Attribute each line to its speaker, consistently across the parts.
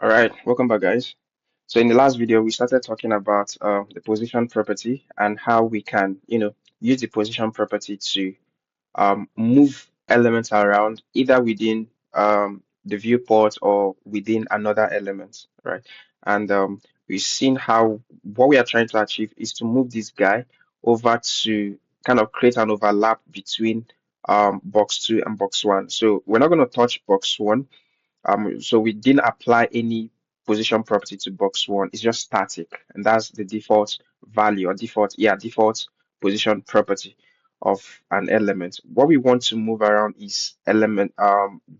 Speaker 1: All right, welcome back, guys. So in the last video, we started talking about the position property and how we can, use the position property to move elements around either within the viewport or within another element, right? And we've seen how what we are trying to achieve is to move this guy over to kind of create an overlap between box 2 and box 1. So we're not going to touch box 1, so we didn't apply any position property to box 1. It's just static, and that's the default value or default position property of an element. What we want to move around is element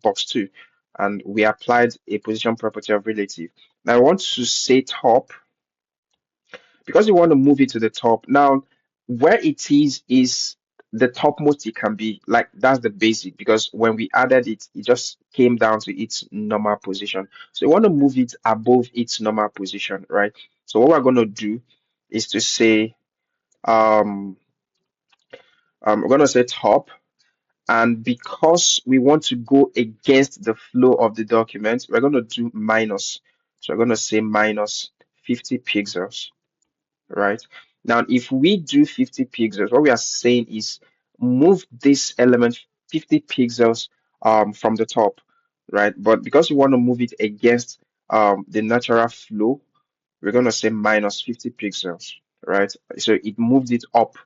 Speaker 1: box 2, and we applied a position property of relative. Now I want to say top because you want to move it to the top. Now, where it is the topmost it can be. Like that's the basic, because when we added it, it just came down to its normal position. So you want to move it above its normal position, right? So what we're going to do is to say um we're going to say top, and because we want to go against the flow of the document, we're going to do minus. So we're going to say minus 50 pixels, right? Now, if we do 50 pixels, what we are saying is move this element 50 pixels from the top, right? But because we want to move it against the natural flow, we're going to say minus 50 pixels, right? So it moved it up,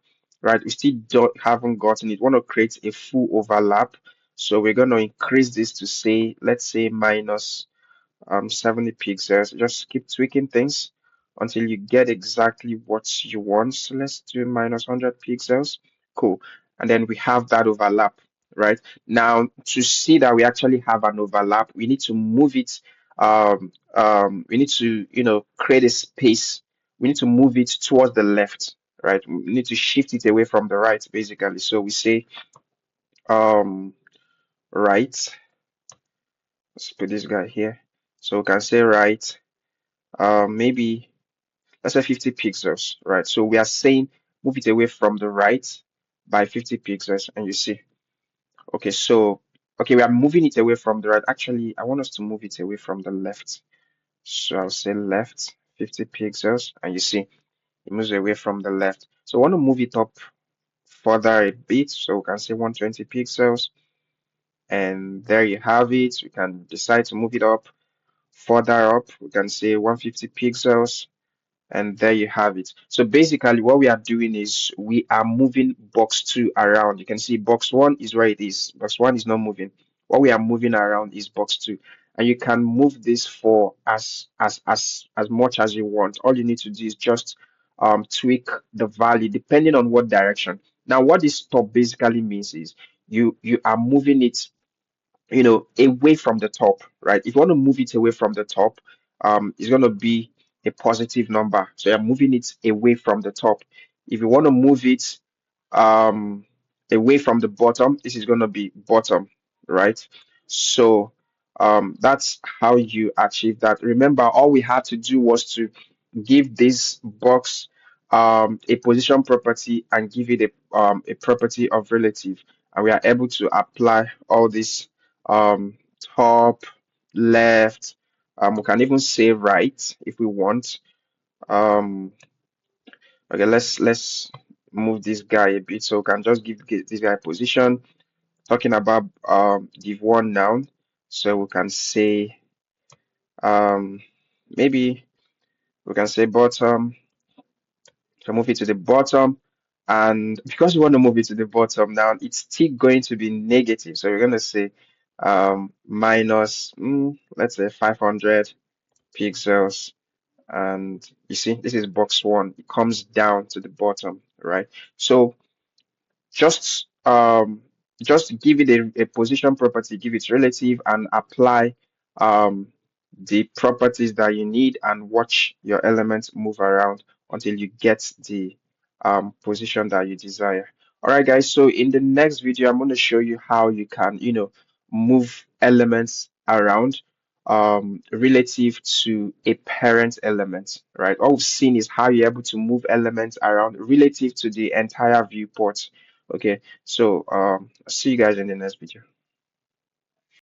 Speaker 1: right? We still haven't gotten it. We want to create a full overlap. So we're going to increase this to say, let's say minus 70 pixels. Just keep tweaking things until you get exactly what you want. So let's do minus 100 pixels. Cool. And then we have that overlap, right? Now, to see that we actually have an overlap, we need to move it. We need to, create a space. We need to move it towards the left, right? We need to shift it away from the right, basically. So we say um, right. Let's put this guy here. So we can say right. Maybe let's say 50 pixels, right? So we are saying move it away from the right by 50 pixels, and you see, okay, so okay, we are moving it away from the right. Actually, I want us to move it away from the left. So I'll say left 50 pixels, and you see it moves away from the left. So I want to move it up further a bit, so we can say 120 pixels, and there you have it. We can decide to move it up further up. We can say 150 pixels, and there you have it. So basically what we are doing is we are moving box 2 around. You can see box 1 is where it is. Box 1 is not moving. What we are moving around is box 2, and you can move this for as much as you want. All you need to do is just tweak the value depending on what direction. Now what this stop basically means is you are moving it, away from the top, right? If you want to move it away from the top, it's going to be a positive number. So you're moving it away from the top. If you want to move it um, away from the bottom, this is going to be bottom, right? So that's how you achieve that. Remember, all we had to do was to give this box a position property and give it a property of relative, and we are able to apply all this top, left. We can even say right if we want. Um, okay, let's move this guy a bit, so we can just give this guy position. Talking about div one now, so we can say maybe we can say bottom. So move it to the bottom, and because we want to move it to the bottom now, it's still going to be negative. So we're going to say minus, let's say 500 pixels, and you see this is box 1. It comes down to the bottom, right? So just give it a position property, give it relative, and apply um the properties that you need, and watch your elements move around until you get the position that you desire. All right, guys, so in the next video I'm going to show you how you can, move elements around relative to a parent element, right? All we've seen is how you're able to move elements around relative to the entire viewport. Okay, so see you guys in the next video.